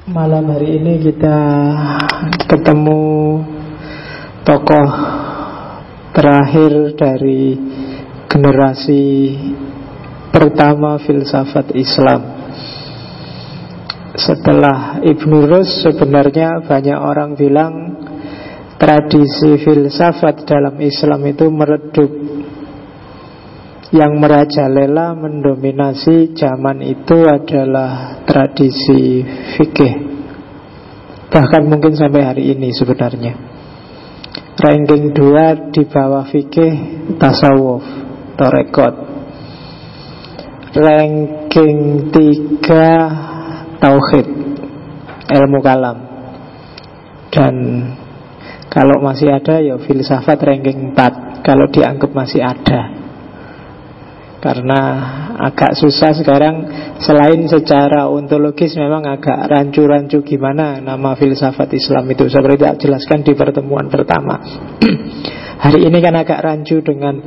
Malam hari ini kita ketemu tokoh terakhir dari generasi pertama filsafat Islam. Setelah Ibnu Rus, sebenarnya banyak orang bilang tradisi filsafat dalam Islam itu meredup. Yang merajalela mendominasi zaman itu adalah tradisi fikih. Bahkan mungkin sampai hari ini sebenarnya. Ranking 2 di bawah fikih, tasawuf, tarekat. Ranking 3 tauhid, ilmu kalam. Dan kalau masih ada ya filsafat ranking 4, kalau dianggap masih ada. Karena agak susah sekarang, selain secara ontologis memang agak rancu-rancu gimana nama filsafat Islam itu, seperti tidak jelaskan di pertemuan pertama. Hari ini kan agak rancu dengan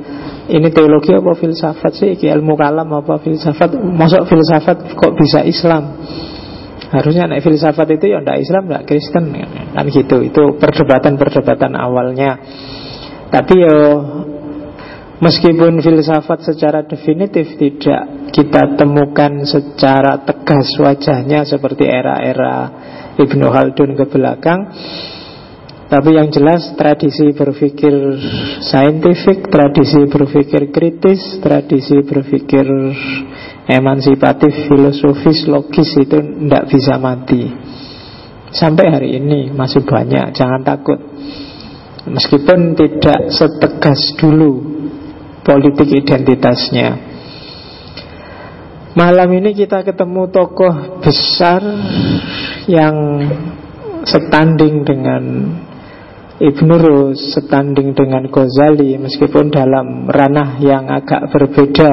ini teologi apa filsafat sih, ilmu kalam apa filsafat, masuk filsafat kok bisa Islam. Harusnya naik filsafat itu ya tidak Islam, tidak Kristen kan gitu. Itu perdebatan-perdebatan awalnya. Tapi yo meskipun filsafat secara definitif tidak kita temukan secara tegas wajahnya seperti era-era Ibnu Khaldun ke belakang, tapi yang jelas tradisi berpikir saintifik, tradisi berpikir kritis, tradisi berpikir emansipatif, filosofis, logis itu tidak bisa mati. Sampai hari ini masih banyak, jangan takut. Meskipun tidak setegas dulu politik identitasnya. Malam ini kita ketemu tokoh besar yang setanding dengan Ibnu Rus, setanding dengan Ghazali, meskipun dalam ranah yang agak berbeda.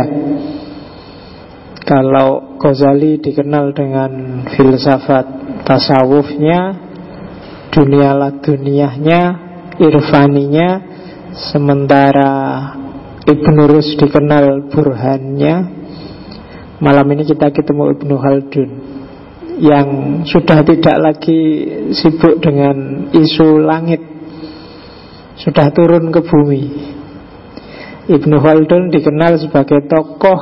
Kalau Ghazali dikenal dengan filsafat tasawufnya, dunia laduniyahnya, irfaninya, sementara Ibnu Rus dikenal burhannya. Malam ini kita ketemu Ibnu Khaldun yang sudah tidak lagi sibuk dengan isu langit, sudah turun ke bumi. Ibnu Khaldun dikenal sebagai tokoh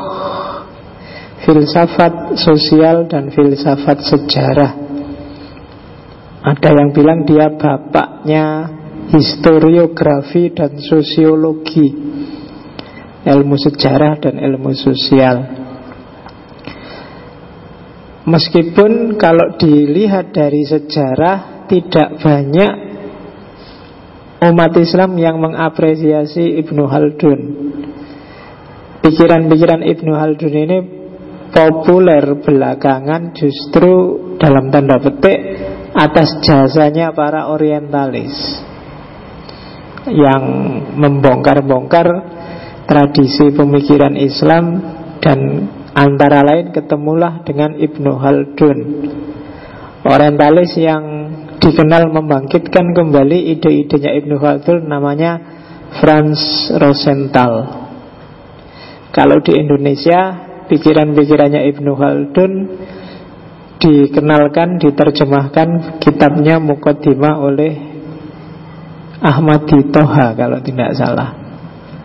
filsafat sosial dan filsafat sejarah. Ada yang bilang dia bapaknya historiografi dan sosiologi, ilmu sejarah dan ilmu sosial. Meskipun kalau dilihat dari sejarah tidak banyak umat Islam yang mengapresiasi Ibnu Khaldun. Pikiran-pikiran Ibnu Khaldun ini populer belakangan justru dalam tanda petik atas jasanya para orientalis yang membongkar-bongkar tradisi pemikiran Islam, dan antara lain ketemulah dengan Ibnu Khaldun, orientalis yang dikenal membangkitkan kembali ide-idenya Ibnu Khaldun, namanya Franz Rosenthal. Kalau di Indonesia pikiran-pikirannya Ibnu Khaldun dikenalkan, diterjemahkan kitabnya Muqaddimah oleh Ahmadi Toha kalau tidak salah.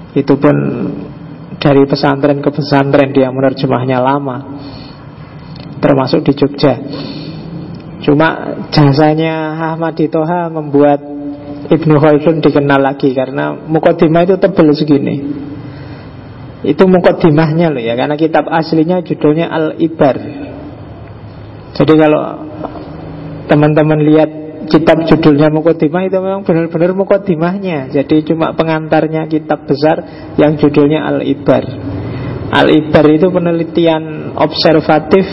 Itu pun dari pesantren ke pesantren dia menerjemahnya lama, termasuk di Jogja. Cuma jasanya Ahmadi Toha membuat Ibnu Khaldun dikenal lagi, karena Muqaddimah itu tebal segini. Itu muqaddimahnya loh ya, karena kitab aslinya judulnya Al-Ibar. Jadi kalau teman-teman lihat kitab judulnya Muqaddimah, itu memang benar-benar muqaddimahnya. Jadi cuma pengantarnya kitab besar yang judulnya Al-Ibar. Al-Ibar itu penelitian observatif,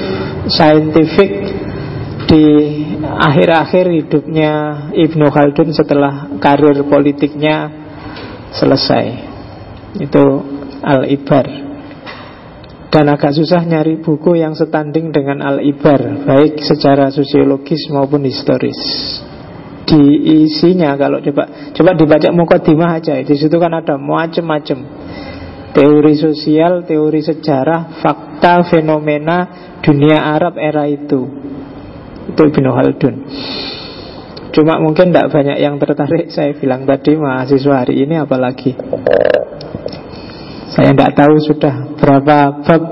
saintifik di akhir-akhir hidupnya Ibnu Khaldun setelah karir politiknya selesai. Itu Al-Ibar. Dan agak susah nyari buku yang setanding dengan Al-Ibar, baik secara sosiologis maupun historis. Di isinya kalau coba dibaca muqaddimah aja, di situ kan ada macam-macam teori sosial, teori sejarah, fakta, fenomena dunia Arab era itu. Itu Ibnu Khaldun. Cuma mungkin tidak banyak yang tertarik. Saya bilang tadi mahasiswa hari ini apalagi. Saya tidak tahu sudah berapa bab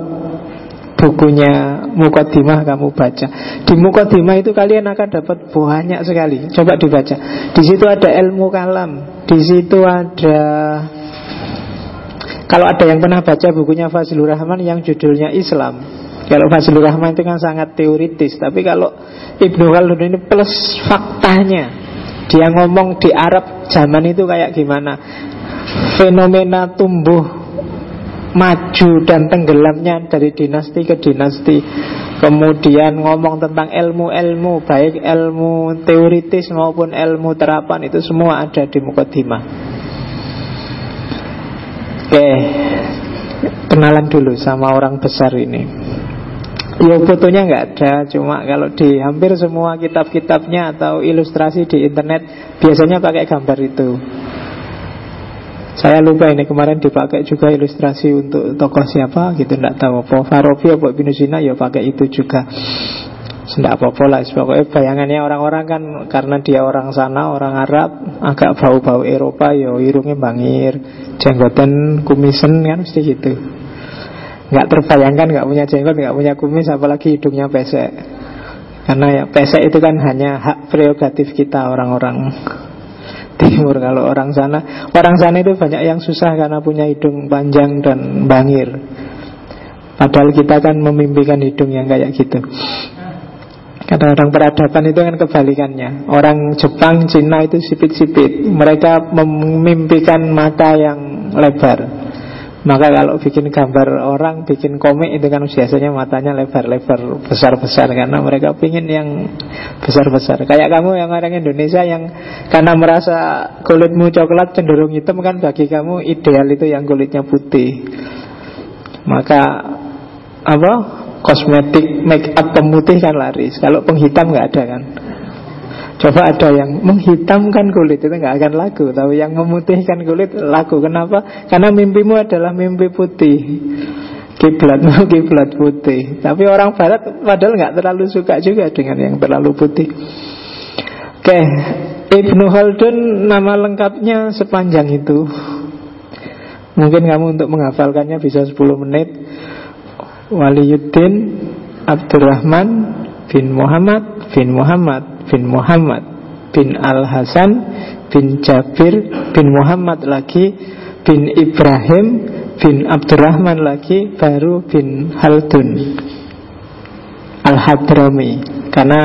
bukunya Muqaddimah kamu baca. Di Muqaddimah itu kalian akan dapat banyak sekali. Coba dibaca. Di situ ada ilmu kalam. Di situ ada, kalau ada yang pernah baca bukunya Fazlur Rahman yang judulnya Islam. Kalau Fazlur Rahman itu kan sangat teoritis. Tapi kalau Ibnu Khaldun ini plus faktanya. Dia ngomong di Arab zaman itu kayak gimana, fenomena tumbuh maju dan tenggelamnya dari dinasti ke dinasti. Kemudian ngomong tentang ilmu-ilmu, baik ilmu teoritis maupun ilmu terapan, itu semua ada di Muqaddimah. Oke, kenalan dulu sama orang besar ini. Ya fotonya nggak ada, cuma kalau di hampir semua kitab-kitabnya atau ilustrasi di internet biasanya pakai gambar itu. Saya lupa ini kemarin dipakai juga ilustrasi untuk tokoh siapa gitu, tidak tahu apa Farabi apa Ibnu Sina, ya pakai itu juga. Tidak apa-apa lah, pokoknya bayangannya orang-orang kan karena dia orang sana, orang Arab, agak bau-bau Eropa, ya irungnya bangir, jenggotan, kumisen kan mesti gitu. Nggak terbayangkan nggak punya jenggot, nggak punya kumis, apalagi hidungnya pesek. Karena ya pesek itu kan hanya hak prerogatif kita orang-orang Timur. Kalau orang sana itu banyak yang susah karena punya hidung panjang dan bangir. Padahal kita kan memimpikan hidung yang kayak gitu. Kadang-kadang peradaban itu kan kebalikannya. Orang Jepang, Cina itu sipit-sipit. Mereka memimpikan mata yang lebar. Maka kalau bikin gambar orang, bikin komik itu kan biasanya matanya lebar-lebar, besar-besar, karena mereka pingin yang besar-besar. Kayak kamu yang orang Indonesia yang karena merasa kulitmu coklat cenderung hitam, kan bagi kamu ideal itu yang kulitnya putih. Maka kosmetik make up pemutih kan laris. Kalau penghitam nggak ada kan. Coba ada yang menghitamkan kulit, itu nggak akan laku. Tapi yang memutihkan kulit laku. Kenapa? Karena mimpimu adalah mimpi putih, kiblatmu kiblat putih. Tapi orang Barat padahal nggak terlalu suka juga dengan yang terlalu putih. Oke, Ibnu Khaldun nama lengkapnya sepanjang itu. Mungkin kamu untuk menghafalkannya bisa 10 menit. Waliyuddin Abdurrahman bin Muhammad bin Muhammad bin Muhammad bin Al-Hasan bin Jabir bin Muhammad lagi bin Ibrahim bin Abdurrahman lagi baru bin Khaldun Al-Hadrami, karena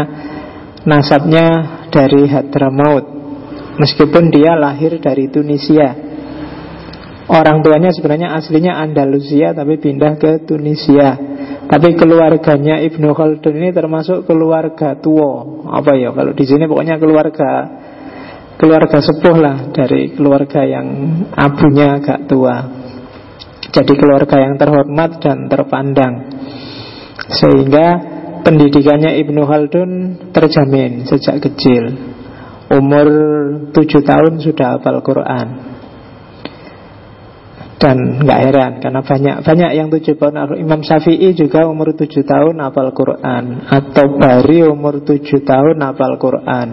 nasabnya dari Hadramaut meskipun dia lahir dari Tunisia. Orang tuanya sebenarnya aslinya Andalusia tapi pindah ke Tunisia. Tapi keluarganya Ibnu Khaldun ini termasuk keluarga tua. Apa ya? Kalau di sini pokoknya keluarga sepuh lah, dari keluarga yang abunya agak tua. Jadi keluarga yang terhormat dan terpandang. Sehingga pendidikannya Ibnu Khaldun terjamin sejak kecil. Umur 7 tahun sudah hafal Quran. Dan gak heran karena banyak yang 7 tahun. Imam Syafi'i juga umur 7 tahun hafal Quran. Atau Bari umur 7 tahun hafal Quran.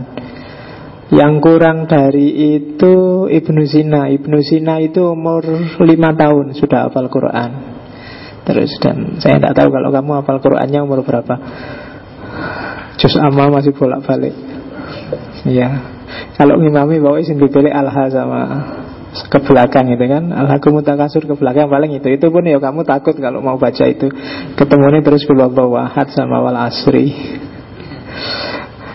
Yang kurang dari itu Ibnu Sina. Ibnu Sina itu umur 5 tahun sudah hafal Quran. Terus, dan saya tidak tahu kalau kamu hafal Qurannya umur berapa. Juz amma masih bolak-balik. Ya, kalau ngimami bawa isin dipilih alha sama ke belakang itu kan, Al-Hakum Mutakasur ke belakang paling itu pun ya kamu takut kalau mau baca itu ketemunya terus Wahad sama Wal Asri.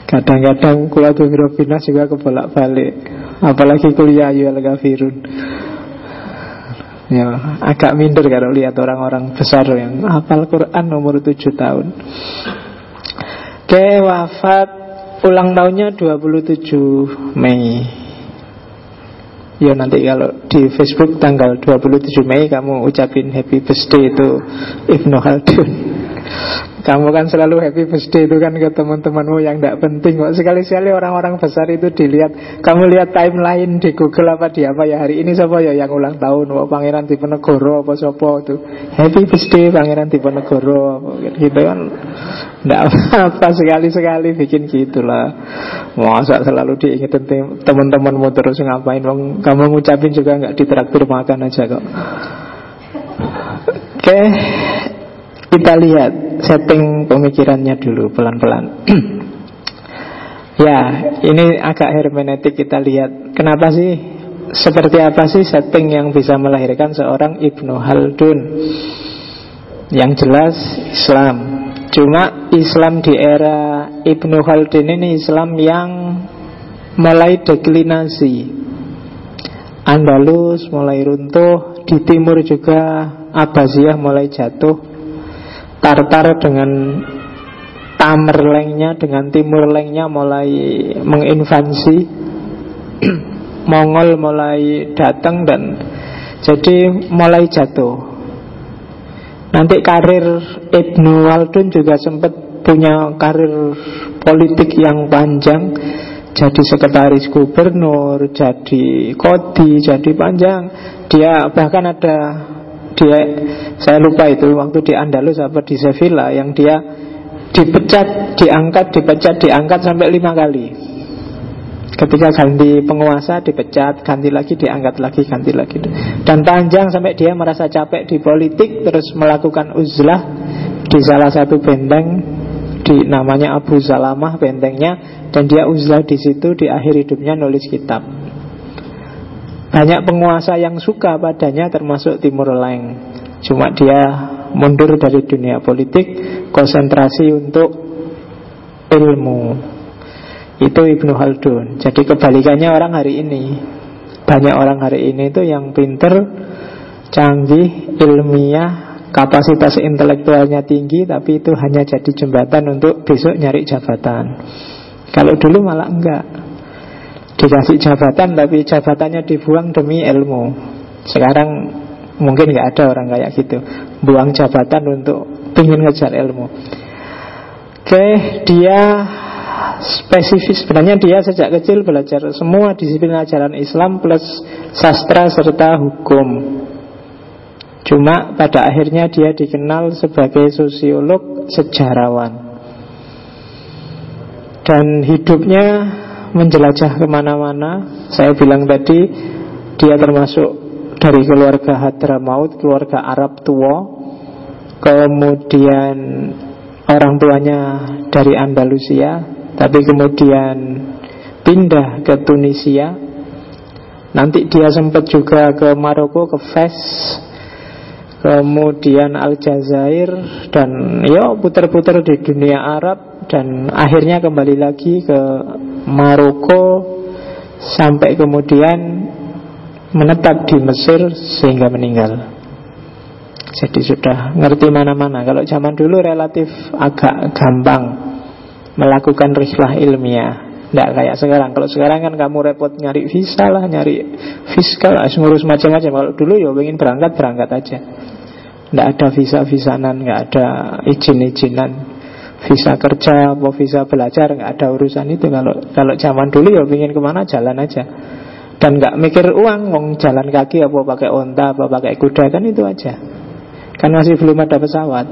Kadang-kadang Qul Birobinas juga ke bolak-balik, apalagi kuliah Ayyuhal Kafirun. Ya, agak minder kalau lihat orang-orang besar yang hafal Quran umur 7 tahun. Oke, wafat ulang tahunnya 27 Mei. Ya nanti kalau di Facebook tanggal 27 Mei kamu ucapin happy birthday itu Ibnu Khaldun. Kamu kan selalu happy birthday itu kan ke teman-temanmu yang tidak penting kok. Sekali-sekali orang-orang besar itu dilihat. Kamu lihat timeline di Google apa di apa ya, hari ini siapa ya yang ulang tahun, Pangeran Diponegoro apa siapa itu, happy birthday Pangeran Diponegoro gitu kan. Tidak apa, sekali-sekali bikin gitulah. Masa selalu diingetin teman-temanmu terus ngapain, kamu ngucapin juga nggak ditraktir makan aja kok. Oke, kita lihat setting pemikirannya dulu pelan-pelan. Ya, ini agak hermeneutik, kita lihat kenapa sih, seperti apa sih setting yang bisa melahirkan seorang Ibnu Khaldun. Yang jelas Islam. Cuma Islam di era Ibnu Khaldun ini Islam yang mulai deklinasi. Andalus mulai runtuh, di timur juga Abbasiyah mulai jatuh, Tartar dengan Tamerlengnya, dengan Timurlengnya mulai menginvasi, Mongol mulai datang, dan jadi mulai jatuh. Nanti karir Ibnu Khaldun juga sempat punya karir politik yang panjang. Jadi sekretaris gubernur, jadi kodi, jadi panjang. Dia bahkan ada, saya lupa itu waktu di Andalus apa di Sevilla, yang dia dipecat, diangkat sampai 5 kali. Ketika ganti penguasa dipecat, ganti lagi, diangkat lagi, ganti lagi. Dan panjang sampai dia merasa capek di politik, terus melakukan uzlah di salah satu benteng di namanya Abu Salamah bentengnya, dan dia uzlah di situ. Di akhir hidupnya nulis kitab. Banyak penguasa yang suka padanya termasuk Timurleng. Cuma dia mundur dari dunia politik, konsentrasi untuk ilmu. Itu Ibnu Khaldun. Jadi kebalikannya orang hari ini. Banyak orang hari ini itu yang pinter, canggih, ilmiah, kapasitas intelektualnya tinggi, tapi itu hanya jadi jembatan untuk besok nyari jabatan. Kalau dulu malah enggak, dikasih jabatan tapi jabatannya dibuang demi ilmu. Sekarang mungkin enggak ada orang kayak gitu, buang jabatan untuk ingin ngejar ilmu. Oke, dia spesifik. Sebenarnya dia sejak kecil belajar semua disiplin ajaran Islam plus sastra serta hukum. Cuma pada akhirnya dia dikenal sebagai sosiolog, sejarawan. Dan hidupnya menjelajah kemana-mana. Saya bilang tadi, dia termasuk dari keluarga Hadramaut, keluarga Arab tua. Kemudian orang tuanya dari Andalusia, tapi kemudian pindah ke Tunisia. Nanti dia sempat juga ke Maroko, ke Fes, kemudian Aljazair, dan ya putar-putar di dunia Arab, dan akhirnya kembali lagi ke Maroko sampai kemudian menetap di Mesir sehingga meninggal. Jadi sudah ngerti mana-mana. Kalau zaman dulu relatif agak gampang melakukan rihlah ilmiah, tidak kayak sekarang. Kalau sekarang kan kamu repot nyari visa lah, nyari fiskal, ngurus macam-macam. Kalau dulu ya ingin berangkat aja. Tidak ada visa-visanan, nggak ada izin-izinan, visa kerja atau visa belajar, nggak ada urusan itu. Kalau zaman dulu ya ingin kemana jalan aja, dan nggak mikir uang, mau jalan kaki apa pakai onta apa pakai kuda, kan itu aja. Kan masih belum ada pesawat.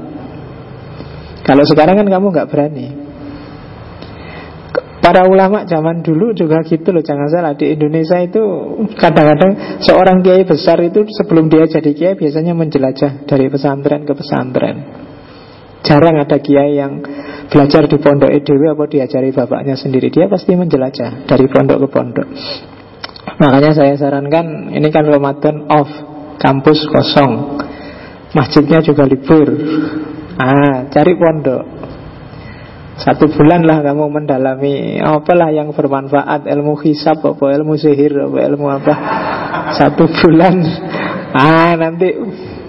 Kalau sekarang kan kamu nggak berani. Para ulama zaman dulu juga gitu loh, jangan salah. Di Indonesia itu kadang-kadang seorang kiai besar itu sebelum dia jadi kiai biasanya menjelajah dari pesantren ke pesantren. Jarang ada kiai yang belajar di pondok EDW apa diajari bapaknya sendiri. Dia pasti menjelajah dari pondok ke pondok. Makanya saya sarankan, ini kan Ramadan off, kampus kosong, masjidnya juga libur, cari pondok. 1 bulan lah kamu mendalami apalah yang bermanfaat, ilmu hisab apa, ilmu sihir apa, ilmu apa. 1 bulan. Nanti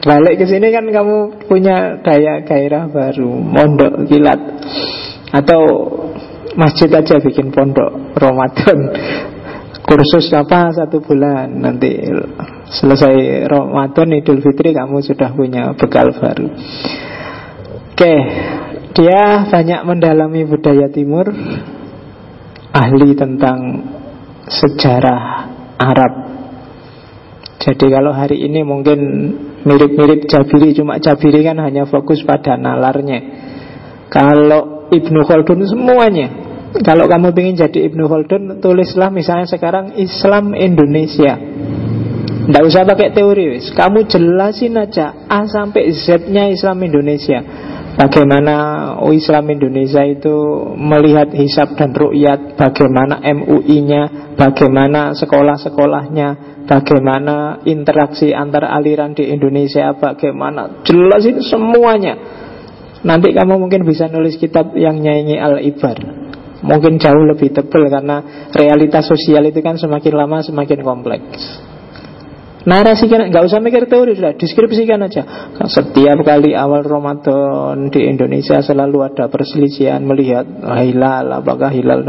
balik ke sini kan kamu punya daya gairah baru, mondok kilat. Atau masjid aja bikin pondok Ramadan. Kursus apa 1 bulan, nanti selesai Ramadan Idul Fitri kamu sudah punya bekal baru. Oke, dia banyak mendalami budaya timur, ahli tentang sejarah Arab. Jadi kalau hari ini mungkin mirip-mirip Jabiri, cuma Jabiri kan hanya fokus pada nalarnya. Kalau Ibnu Khaldun semuanya. Kalau kamu ingin jadi Ibnu Khaldun, tulislah misalnya sekarang Islam Indonesia. Nggak usah pakai teori, kamu jelasin aja A sampai Z-nya Islam Indonesia. Bagaimana Islam Indonesia itu melihat hisab dan ru'yat, bagaimana MUI-nya, bagaimana sekolah-sekolahnya, bagaimana interaksi antar aliran di Indonesia, bagaimana, jelasin semuanya. Nanti kamu mungkin bisa nulis kitab yang nyanyi Al-Ibar. Mungkin jauh lebih tebal karena realitas sosial itu kan semakin lama semakin kompleks. Narasikan, nggak usah mikir teori, sudah deskripsikan aja. Setiap kali awal Ramadan di Indonesia selalu ada perselisihan melihat hilal, apakah hilal,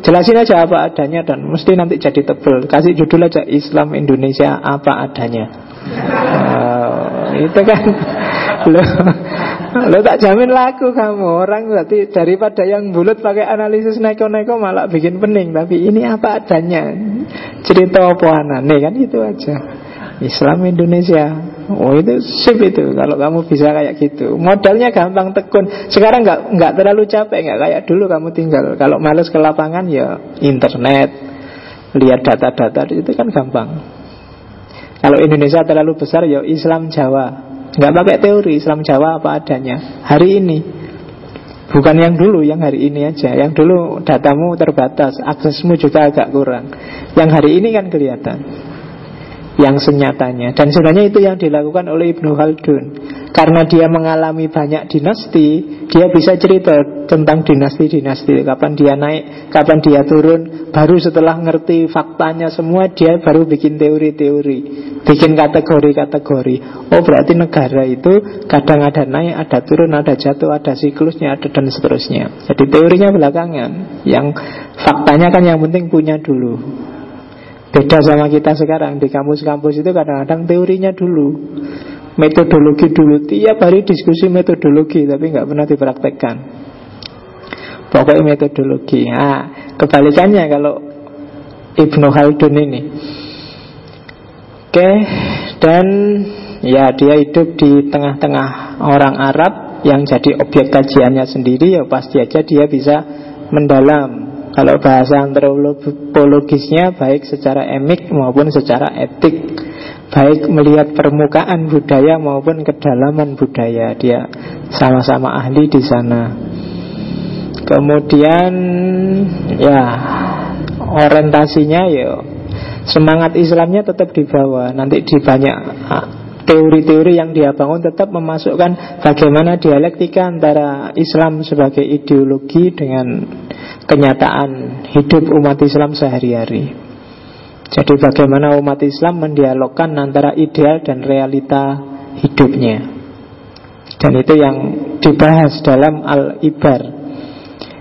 jelasin aja apa adanya dan mesti nanti jadi tebel. Kasih judul aja Islam Indonesia apa adanya. Itu kan lo tak jamin laku kamu. Orang berarti daripada yang bulut pakai analisis neko-neko malah bikin pening. Tapi ini apa adanya, cerita apa anane, kan itu aja. Islam Indonesia. Oh itu sip itu. Kalau kamu bisa kayak gitu, modalnya gampang tekun. Sekarang nggak terlalu capek, nggak kayak dulu kamu tinggal. Kalau males ke lapangan ya internet, lihat data-data itu kan gampang. Kalau Indonesia terlalu besar ya Islam Jawa. Nggak pakai teori, Islam Jawa apa adanya hari ini. Bukan yang dulu, yang hari ini aja. Yang dulu datamu terbatas, aksesmu juga agak kurang. Yang hari ini kan kelihatan, yang senyatanya. Dan sebenarnya itu yang dilakukan oleh Ibnu Khaldun. Karena dia mengalami banyak dinasti, dia bisa cerita tentang dinasti-dinasti. Kapan dia naik, kapan dia turun. Baru setelah ngerti faktanya semua, dia baru bikin teori-teori, bikin kategori-kategori. Oh berarti negara itu kadang ada naik, ada turun, ada jatuh, ada siklusnya, ada dan seterusnya. Jadi teorinya belakangan. Yang faktanya kan yang penting punya dulu. Beda sama kita sekarang. Di kampus-kampus itu kadang-kadang teorinya dulu, metodologi dulu. Tiap hari diskusi metodologi, tapi nggak pernah dipraktekkan. Pokoknya metodologi. Nah, kebalikannya kalau Ibnu Khaldun ini. Oke, dan ya dia hidup di tengah-tengah orang Arab yang jadi objek kajiannya sendiri. Ya pasti aja dia bisa mendalam. Kalau bahasa antropologisnya, baik secara emik maupun secara etik, baik melihat permukaan budaya maupun kedalaman budaya, dia sama-sama ahli di sana. Kemudian ya orientasinya ya semangat Islamnya tetap dibawa. Nanti di banyak teori-teori yang dia bangun tetap memasukkan bagaimana dialektika antara Islam sebagai ideologi dengan kenyataan hidup umat Islam sehari-hari. Jadi bagaimana umat Islam mendialogkan antara ideal dan realita hidupnya. Dan itu yang dibahas dalam Al-Ibar.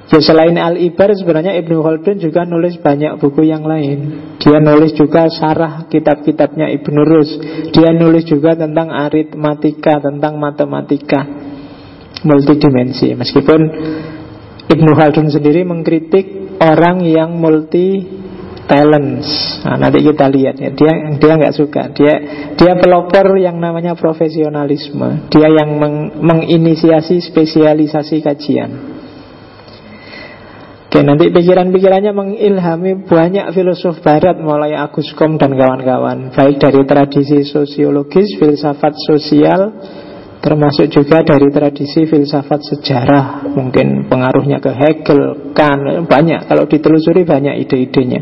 Ya selain Al-Ibar sebenarnya Ibnu Khaldun juga nulis banyak buku yang lain. Dia nulis juga syarah kitab-kitabnya Ibnu Rus. Dia nulis juga tentang aritmatika, tentang matematika multidimensi. Meskipun Ibnu Khaldun sendiri mengkritik orang yang multi talents. Nah, nanti kita lihat ya. Dia nggak suka. Dia pelopor yang namanya profesionalisme. Dia yang menginisiasi spesialisasi kajian. Oke, nanti pikiran-pikirannya mengilhami banyak filosof barat, mulai Agus Comte dan kawan-kawan, baik dari tradisi sosiologis, filsafat sosial, termasuk juga dari tradisi filsafat sejarah. Mungkin pengaruhnya ke Hegel, Kant, banyak. Kalau ditelusuri banyak ide-idenya.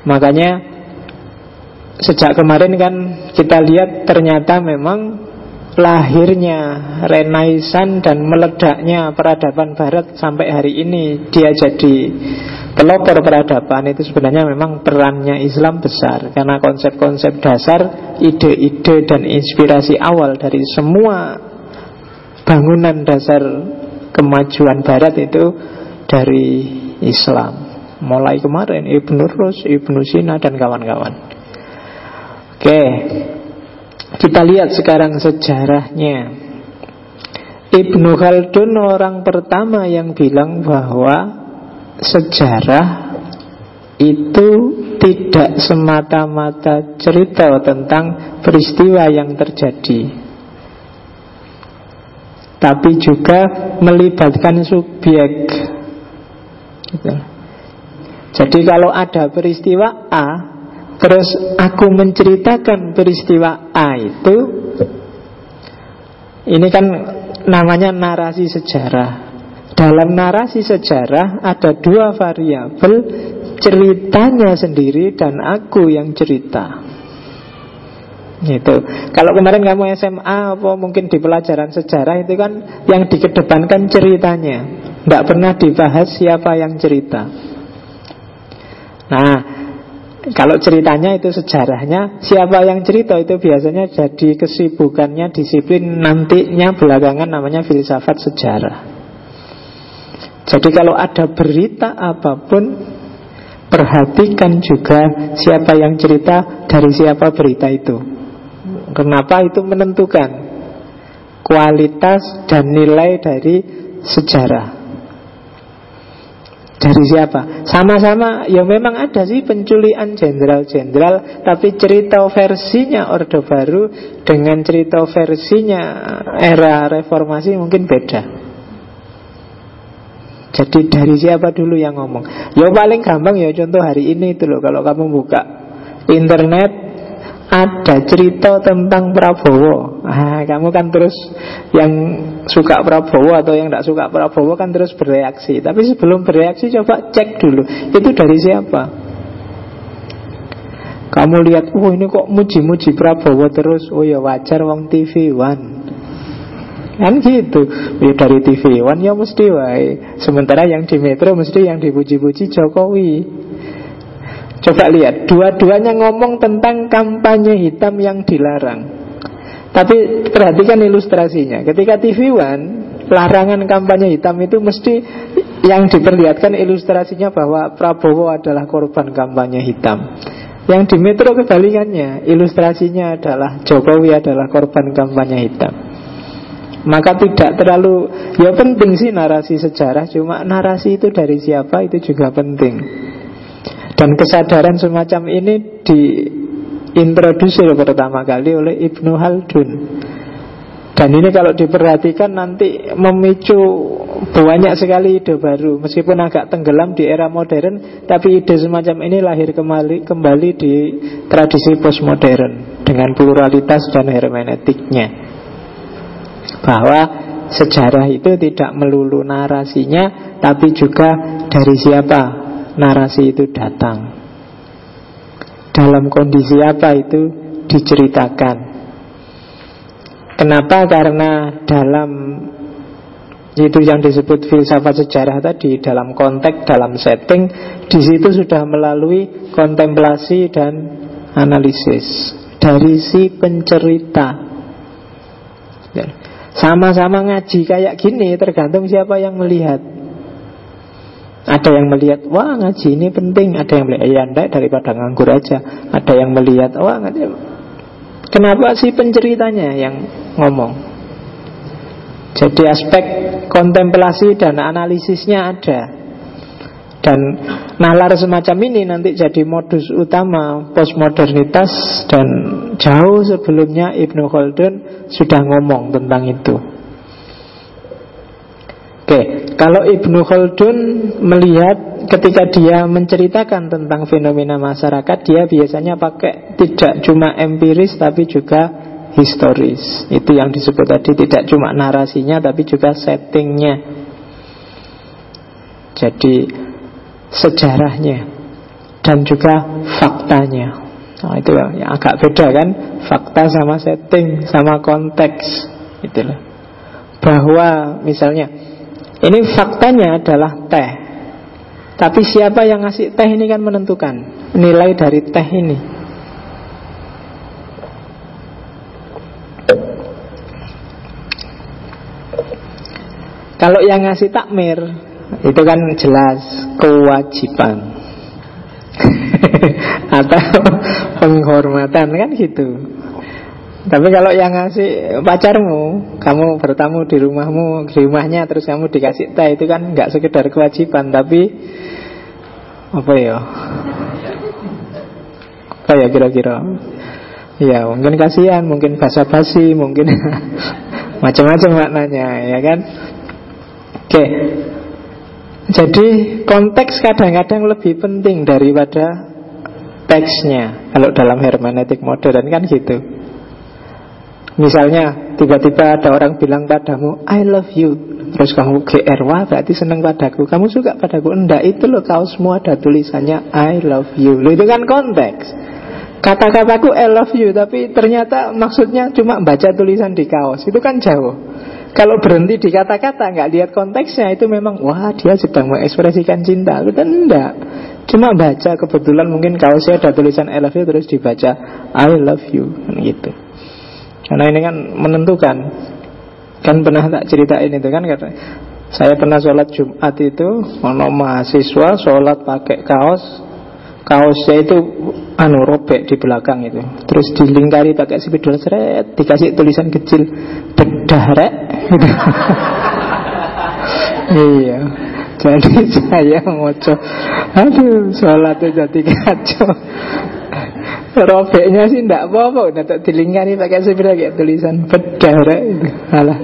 Makanya sejak kemarin kan kita lihat ternyata memang lahirnya Renaissance dan meledaknya peradaban Barat sampai hari ini dia jadi pelopor peradaban, itu sebenarnya memang perannya Islam besar. Karena konsep-konsep dasar, ide-ide dan inspirasi awal dari semua bangunan dasar kemajuan Barat itu dari Islam. Mulai kemarin Ibnu Rus, Ibnu Sina dan kawan-kawan. Oke, kita lihat sekarang sejarahnya. Ibnu Khaldun orang pertama yang bilang bahwa sejarah itu tidak semata-mata cerita tentang peristiwa yang terjadi, tapi juga melibatkan subjek gitu. Jadi kalau ada peristiwa A, terus aku menceritakan peristiwa A itu, ini kan namanya narasi sejarah. Dalam narasi sejarah ada dua variabel, ceritanya sendiri dan aku yang cerita. Gitu. Kalau kemarin kamu SMA apa mungkin di pelajaran sejarah itu kan yang dikedepankan ceritanya, tidak pernah dibahas siapa yang cerita. Nah, kalau ceritanya itu sejarahnya, siapa yang cerita itu biasanya jadi kesibukannya disiplin nantinya belakangan namanya filsafat sejarah. Jadi kalau ada berita apapun, perhatikan juga siapa yang cerita, dari siapa berita itu. Kenapa itu menentukan kualitas dan nilai dari sejarah. Dari siapa? Sama-sama, ya memang ada sih penculikan jenderal-jenderal, tapi cerita versinya Orde Baru dengan cerita versinya era reformasi mungkin beda. Jadi dari siapa dulu yang ngomong? Ya paling gampang ya contoh hari ini itu loh. Kalau kamu buka internet, ada cerita tentang Prabowo. Kamu kan terus yang suka Prabowo atau yang tidak suka Prabowo kan terus bereaksi. Tapi sebelum bereaksi coba cek dulu, itu dari siapa? Kamu lihat, oh ini kok muji-muji Prabowo terus. Oh ya wajar, wong TV One kan gitu. Ya dari TV One ya mesti wae. Sementara yang di Metro mesti yang dipuji-puji Jokowi. Coba lihat, dua-duanya ngomong tentang kampanye hitam yang dilarang. Tapi perhatikan ilustrasinya. Ketika TV One, larangan kampanye hitam itu mesti yang diperlihatkan ilustrasinya bahwa Prabowo adalah korban kampanye hitam. Yang di Metro kebalikannya, ilustrasinya adalah Jokowi adalah korban kampanye hitam. Maka tidak terlalu, ya penting sih narasi sejarah, cuma narasi itu dari siapa itu juga penting. Dan kesadaran semacam ini diintroduksi pertama kali oleh Ibnu Khaldun. Dan ini kalau diperhatikan nanti memicu banyak sekali ide baru. Meskipun agak tenggelam di era modern, tapi ide semacam ini lahir kembali di tradisi postmodern dengan pluralitas dan hermeneutiknya. Bahwa sejarah itu tidak melulu narasinya, tapi juga dari siapa narasi itu datang, dalam kondisi apa itu diceritakan. Kenapa? Karena dalam itu yang disebut filsafat sejarah tadi, dalam konteks, dalam setting, di situ sudah melalui kontemplasi dan analisis dari si pencerita. Sama-sama ngaji kayak gini, tergantung siapa yang melihat. Ada yang melihat, wah ngaji ini penting. Ada yang melihat, ya enggak, daripada nganggur aja. Ada yang melihat, wah ngaji. Kenapa sih penceritanya yang ngomong? Jadi aspek kontemplasi dan analisisnya ada. Dan nalar semacam ini nanti jadi modus utama postmodernitas. Dan jauh sebelumnya Ibnu Khaldun sudah ngomong tentang itu. Oke, kalau Ibnu Khaldun melihat ketika dia menceritakan tentang fenomena masyarakat, dia biasanya pakai tidak cuma empiris tapi juga historis. Itu yang disebut tadi, tidak cuma narasinya tapi juga settingnya. Jadi sejarahnya dan juga faktanya. Nah, itu yang agak beda kan, fakta sama setting sama konteks. Itulah. Bahwa misalnya ini faktanya adalah teh, tapi siapa yang ngasih teh ini kan menentukan nilai dari teh ini. Kalau yang ngasih takmir itu kan jelas kewajiban atau penghormatan kan gitu. Tapi kalau yang ngasih pacarmu, kamu bertamu di rumahmu, di rumahnya, terus kamu dikasih teh, itu kan nggak sekedar kewajiban, tapi apa ya? Apa ya kira-kira? Ya mungkin kasihan, mungkin basa-basi, mungkin macam-macam maknanya, ya kan? Oke. Jadi konteks kadang-kadang lebih penting daripada teksnya. Kalau dalam hermeneutik modern kan gitu. Misalnya tiba-tiba ada orang bilang padamu I love you, terus kamu GR, wah berarti seneng padaku, kamu suka padaku. Enggak, itu loh kaosmu ada tulisannya I love you. Loh, itu kan konteks. Kata-kataku I love you, tapi ternyata maksudnya cuma baca tulisan di kaos. Itu kan jauh. Kalau berhenti di kata-kata, nggak lihat konteksnya, itu memang wah dia sedang mengekspresikan cinta. Itu kan enggak. Cuma baca, kebetulan mungkin kaosnya ada tulisan I love you, terus dibaca I love you, gitu. Karena ini kan menentukan. Kan pernah tak ceritain itu kan, kata saya pernah sholat Jumat itu, ono mahasiswa sholat pakai kaosnya itu robek di belakang itu, terus dilingkari pakai spidol, seret, dikasih tulisan kecil bedah rek gitu. Iya. Jadi saya ngoco, aduh sholatnya jadi kacau. Robeknya sih enggak apa-apa, udah tak dilingkari pakai spidol kayak tulisan bedah rek itu. Alah.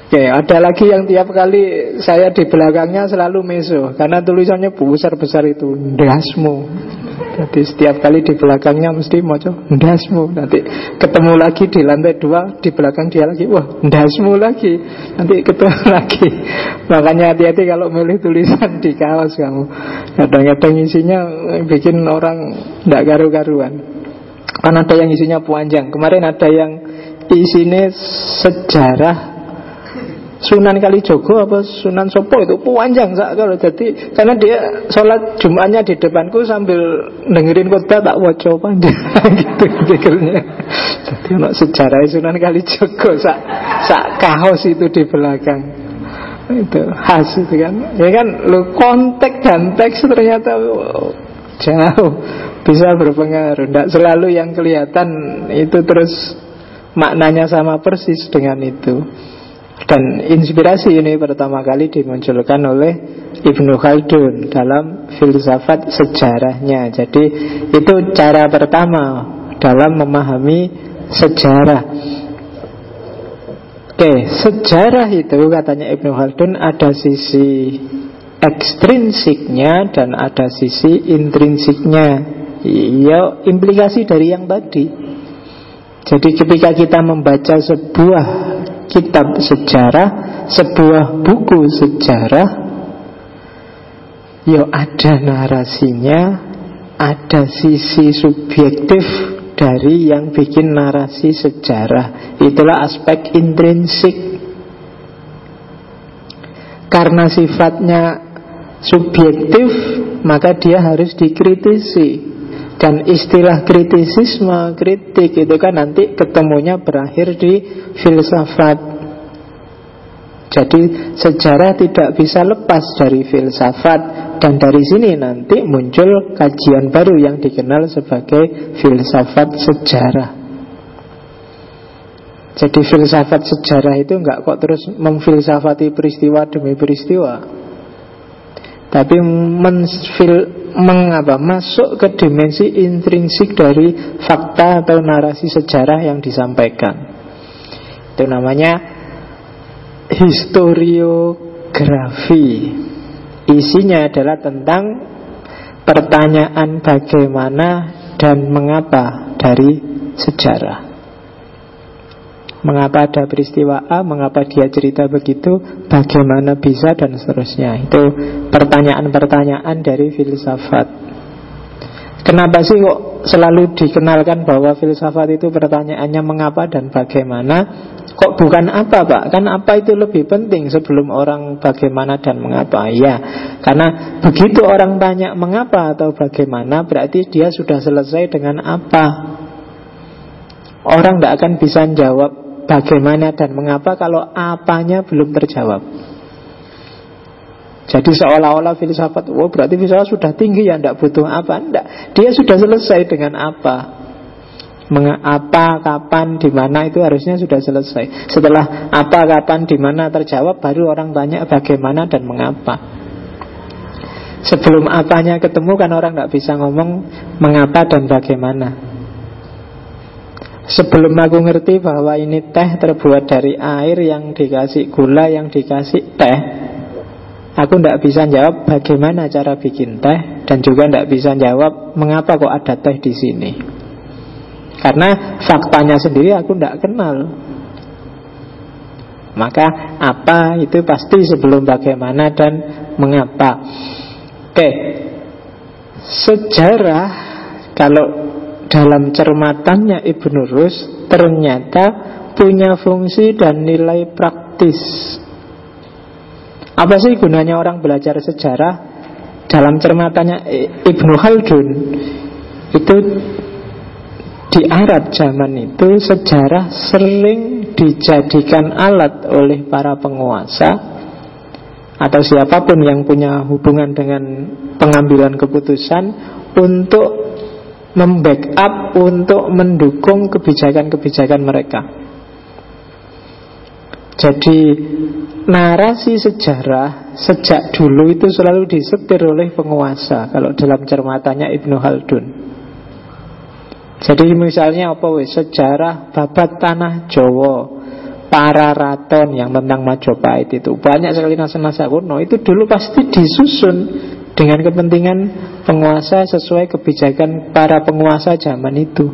Oke, ada lagi yang tiap kali saya di belakangnya selalu meso, karena tulisannya besar-besar itu, ndasmu. Jadi setiap kali di belakangnya mesti moco ndasmu. Nanti ketemu lagi di lantai 2, di belakang dia lagi, wah ndasmu lagi. Nanti ketemu lagi. Makanya hati-hati kalau milih tulisan di kaos kamu. Kadang-kadang isinya bikin orang ndak karu-karuan. Kan ada yang isinya panjang. Kemarin ada yang isinya sejarah Sunan Kalijogo apa Sunan Sopo, itu panjang kalau jadi, karena dia sholat Jumatnya di depanku sambil dengerin khotbah tak waca panjang gitu pikirnya. Jadi ono sejarah Sunan Kalijogo sak kaos itu di belakang. Itu khas itu kan. Ya kan lu konteks dan teks ternyata jauh bisa berpengaruh. Tidak selalu yang kelihatan itu terus maknanya sama persis dengan itu. Dan inspirasi ini pertama kali dimunculkan oleh Ibnu Khaldun dalam filsafat sejarahnya. Jadi itu cara pertama dalam memahami sejarah. Oke, sejarah itu katanya Ibnu Khaldun ada sisi ekstrinsiknya dan ada sisi intrinsiknya. Ya, implikasi dari yang tadi. Jadi ketika kita membaca sebuah kitab sejarah, sebuah buku sejarah, ya ada narasinya, ada sisi subjektif dari yang bikin narasi sejarah. Itulah aspek intrinsik. Karena sifatnya subjektif, maka dia harus dikritisi. Dan istilah kritisisme, kritik itu kan nanti ketemunya berakhir di filsafat. Jadi sejarah tidak bisa lepas dari filsafat. Dan dari sini nanti muncul kajian baru yang dikenal sebagai filsafat sejarah. Jadi filsafat sejarah itu enggak kok terus memfilsafati peristiwa demi peristiwa, tapi masuk ke dimensi intrinsik dari fakta atau narasi sejarah yang disampaikan. Itu namanya historiografi. Isinya adalah tentang pertanyaan bagaimana dan mengapa dari sejarah. Mengapa ada peristiwa A, mengapa dia cerita begitu, bagaimana bisa, dan seterusnya. Itu pertanyaan-pertanyaan dari filsafat. Kenapa sih kok selalu dikenalkan bahwa filsafat itu pertanyaannya mengapa dan bagaimana? Kok bukan apa, Pak? Kan apa itu lebih penting sebelum orang bagaimana dan mengapa. Ya, karena begitu orang tanya mengapa atau bagaimana, berarti dia sudah selesai dengan apa. Orang tidak akan bisa jawab bagaimana dan mengapa kalau apanya belum terjawab. Jadi seolah-olah filsafat, berarti filsafat sudah tinggi ya, tidak butuh apa. Tidak, dia sudah selesai dengan apa. Apa, kapan, di mana itu harusnya sudah selesai. Setelah apa, kapan, di mana terjawab, baru orang tanya bagaimana dan mengapa. Sebelum apanya ketemu kan orang tidak bisa ngomong mengapa dan bagaimana. Sebelum aku ngerti bahwa ini teh terbuat dari air yang dikasih gula, yang dikasih teh, aku tidak bisa jawab bagaimana cara bikin teh, dan juga tidak bisa jawab mengapa kok ada teh di sini. Karena faktanya sendiri aku tidak kenal. Maka apa itu pasti sebelum bagaimana dan mengapa. Oke, sejarah kalau dalam cermatannya Ibnu Rus ternyata punya fungsi dan nilai praktis. Apa sih gunanya orang belajar sejarah? Dalam cermatannya Ibnu Khaldun itu, di Arab zaman itu sejarah sering dijadikan alat oleh para penguasa atau siapapun yang punya hubungan dengan pengambilan keputusan untuk membackup, untuk mendukung kebijakan-kebijakan mereka. Jadi narasi sejarah sejak dulu itu selalu disetir oleh penguasa kalau dalam cermatannya Ibnu Khaldun. Jadi misalnya apa wis sejarah babat tanah Jawa, para raton yang tentang Majapahit itu banyak sekali naskah kuno itu dulu pasti disusun dengan kepentingan penguasa sesuai kebijakan para penguasa zaman itu.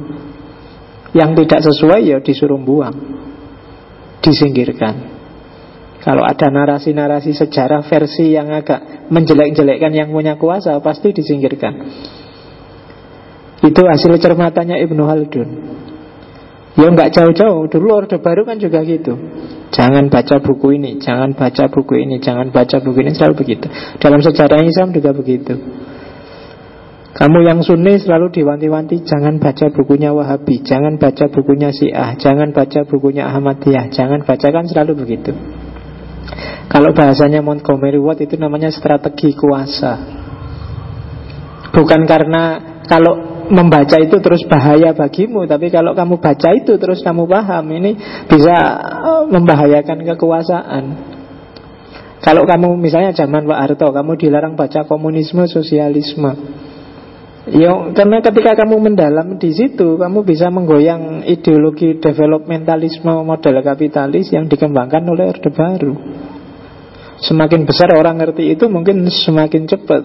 Yang tidak sesuai ya disuruh buang, disingkirkan. Kalau ada narasi-narasi sejarah versi yang agak menjelek-jelekkan yang punya kuasa, pasti disingkirkan. Itu hasil cermatannya Ibnu Khaldun. Ya nggak jauh-jauh, dulu Orde Baru kan juga gitu. Jangan baca buku ini, jangan baca buku ini, jangan baca buku ini, selalu begitu. Dalam sejarah Islam juga begitu. Kamu yang Sunni selalu diwanti-wanti, jangan baca bukunya Wahabi, jangan baca bukunya Syiah, jangan baca bukunya Ahmadiyah, jangan bacakan, selalu begitu. Kalau bahasanya Montgomery Ward itu namanya strategi kuasa. Bukan karena kalau membaca itu terus bahaya bagimu, tapi kalau kamu baca itu terus kamu paham, ini bisa membahayakan kekuasaan. Kalau kamu misalnya zaman Pak Harto, kamu dilarang baca komunisme, sosialisme, ya karena ketika kamu mendalam di situ, kamu bisa menggoyang ideologi developmentalisme model kapitalis yang dikembangkan oleh Orde Baru. Semakin besar orang ngerti itu, mungkin semakin cepat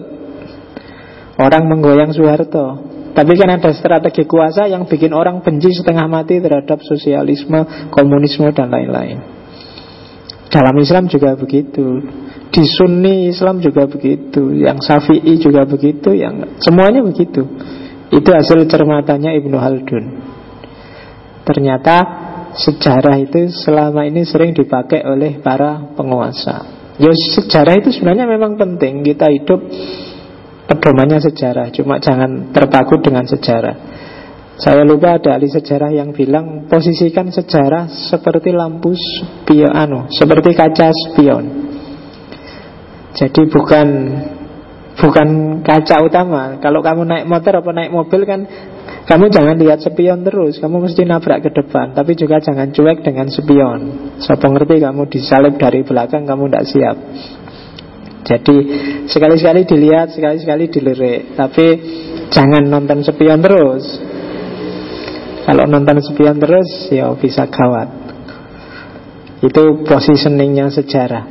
orang menggoyang Soeharto. Tapi kan ada strategi kuasa yang bikin orang benci setengah mati terhadap sosialisme, komunisme, dan lain-lain. Dalam Islam juga begitu. Di Sunni Islam juga begitu. Yang Syafi'i juga begitu. Yang semuanya begitu. Itu hasil cermatannya Ibnu Khaldun. Ternyata sejarah itu selama ini sering dipakai oleh para penguasa. Ya sejarah itu sebenarnya memang penting. Kita hidup pedomannya sejarah, cuma jangan terpaku dengan sejarah. Saya lupa ada ahli sejarah yang bilang posisikan sejarah seperti lampu spion, seperti kaca spion. Jadi bukan kaca utama. Kalau kamu naik motor atau naik mobil kan, kamu jangan lihat spion terus, kamu mesti nabrak ke depan. Tapi juga jangan cuek dengan spion. Siapa ngerti kamu disalib dari belakang, kamu tidak siap. Jadi sekali-sekali dilihat, sekali-sekali dilirik. Tapi jangan nonton spion terus. Kalau nonton spion terus, ya bisa gawat. Itu positioningnya sejarah.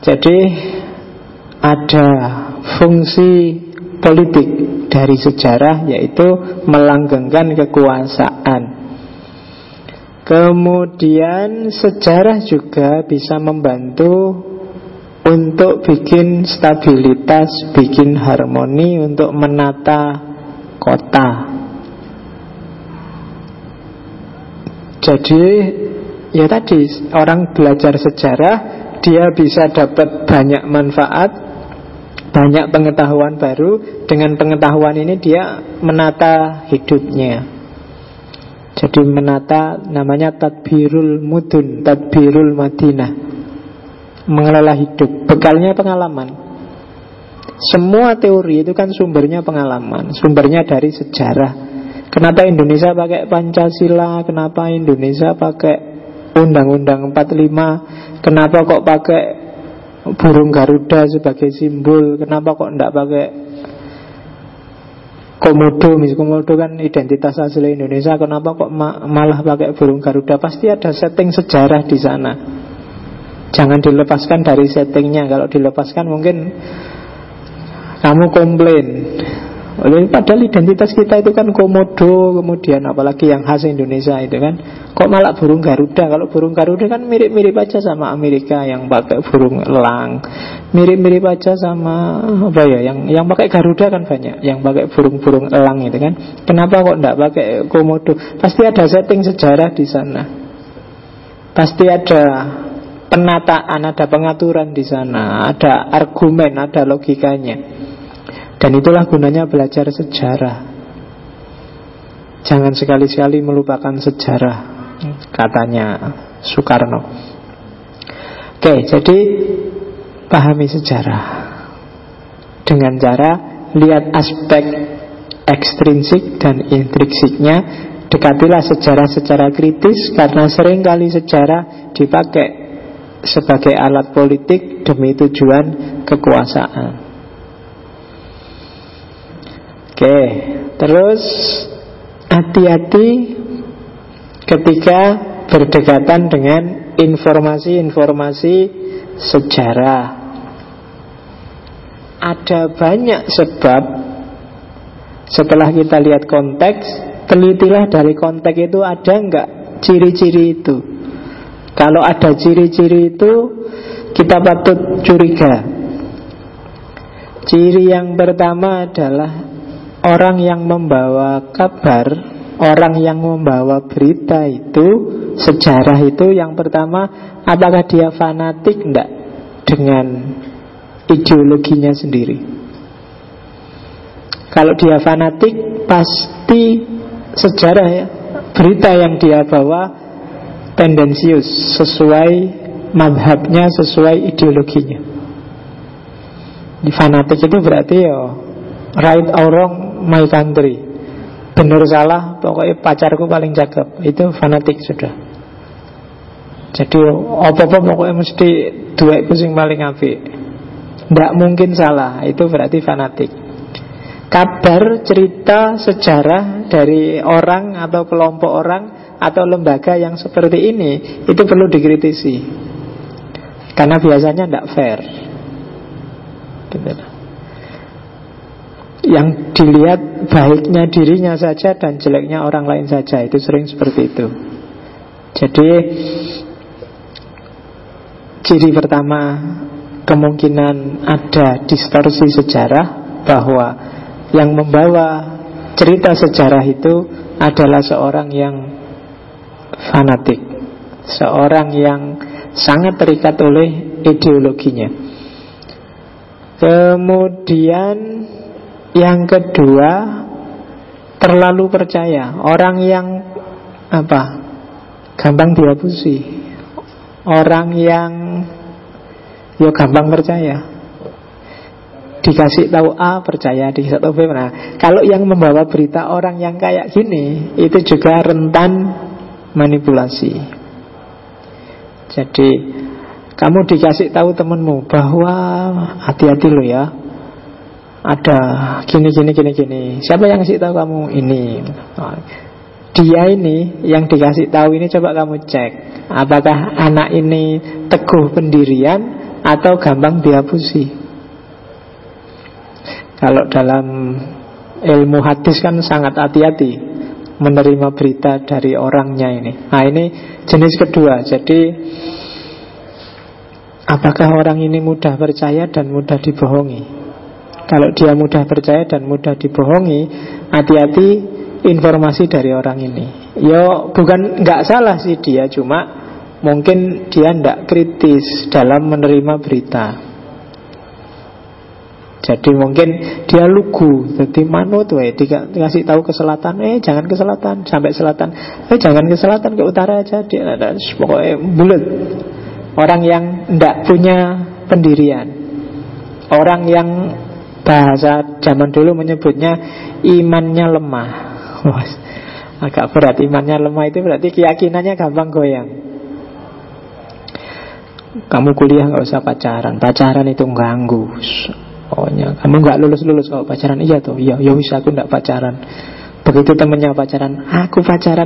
Jadi ada fungsi politik dari sejarah, yaitu melanggengkan kekuasaan. Kemudian sejarah juga bisa membantu untuk bikin stabilitas, bikin harmoni, untuk menata kota. Jadi ya tadi, orang belajar sejarah, dia bisa dapat banyak manfaat, banyak pengetahuan baru. Dengan pengetahuan ini dia menata hidupnya. Jadi menata, namanya tadbirul mudun, tadbirul Madinah, mengelola hidup. Bekalnya pengalaman. Semua teori itu kan sumbernya pengalaman, sumbernya dari sejarah. Kenapa Indonesia pakai Pancasila? Kenapa Indonesia pakai Undang-Undang 45? Kenapa kok pakai burung Garuda sebagai simbol? Kenapa kok enggak pakai Komodo? Komodo kan identitas asli Indonesia. Kenapa kok malah pakai burung Garuda? Pasti ada setting sejarah di sana. Jangan dilepaskan dari settingnya. Kalau dilepaskan mungkin kamu komplain. Padahal identitas kita itu kan Komodo, kemudian apalagi yang khas Indonesia itu kan. Kok malah burung Garuda? Kalau burung Garuda kan mirip-mirip aja sama Amerika yang pakai burung elang. Mirip-mirip aja sama apa ya? Yang pakai Garuda kan banyak, yang pakai burung-burung elang itu kan. Kenapa kok enggak pakai Komodo? Pasti ada setting sejarah di sana. Pasti ada penataan, ada pengaturan di sana, ada argumen, ada logikanya. Dan itulah gunanya belajar sejarah. Jangan sekali-sekali melupakan sejarah, katanya Soekarno. Oke, jadi pahami sejarah dengan cara lihat aspek ekstrinsik dan intrinsiknya. Dekatilah sejarah secara kritis, karena seringkali sejarah dipakai sebagai alat politik demi tujuan kekuasaan. Oke, terus hati-hati ketika berdekatan dengan informasi-informasi sejarah. Ada banyak sebab. Setelah kita lihat konteks, telitilah dari konteks itu ada enggak ciri-ciri itu. Kalau ada ciri-ciri itu, kita patut curiga. Ciri yang pertama adalah orang yang membawa kabar, orang yang membawa berita itu, sejarah itu, yang pertama, apakah dia fanatik enggak dengan ideologinya sendiri. Kalau dia fanatik, pasti sejarah ya, berita yang dia bawa tendensius, sesuai madhabnya, sesuai ideologinya. Di fanatik itu berarti ya right or wrong my country, benar salah pokoknya pacarku paling cakep, itu fanatik sudah. Jadi apa-apa pokoknya mesti duitku sing paling apik, nggak mungkin salah, itu berarti fanatik. Kabar, cerita, sejarah dari orang atau kelompok orang atau lembaga yang seperti ini, itu perlu dikritisi, karena biasanya nggak fair gitu. Yang dilihat baiknya dirinya saja dan jeleknya orang lain saja. Itu sering seperti itu. Jadi ciri pertama, kemungkinan ada distorsi sejarah, bahwa yang membawa cerita sejarah itu adalah seorang yang fanatik, seorang yang sangat terikat oleh ideologinya. Kemudian yang kedua, terlalu percaya. Orang yang gampang diapusi. Orang yang gampang percaya. Dikasih tahu A percaya, dikasih tahu B. Nah, kalau yang membawa berita orang yang kayak gini, itu juga rentan manipulasi. Jadi kamu dikasih tahu temanmu bahwa hati-hati lo ya, ada gini. Siapa yang kasih tahu kamu ini? Dia ini yang dikasih tahu ini, coba kamu cek apakah anak ini teguh pendirian atau gampang diapusi. Kalau dalam ilmu hadis kan sangat hati-hati menerima berita dari orangnya ini. Nah, ini jenis kedua. Jadi apakah orang ini mudah percaya dan mudah dibohongi? Kalau dia mudah percaya dan mudah dibohongi, hati-hati informasi dari orang ini. Bukan nggak salah sih dia, cuma mungkin dia nggak kritis dalam menerima berita. Jadi mungkin dia lugu, jadi manut dikasih tahu ke selatan, jangan ke selatan, sampai selatan, jangan ke selatan, ke utara aja, dia pokoknya bulat. Orang yang nggak punya pendirian, orang yang bahasa zaman dulu menyebutnya imannya lemah, Agak berat, imannya lemah itu berarti keyakinannya gampang goyang. Kamu kuliah gak usah pacaran, pacaran itu ganggu. Pokoknya kamu gak lulus-lulus kalau pacaran. Iya toh, iya, ya wis aku gak pacaran. Begitu temennya pacaran, aku pacaran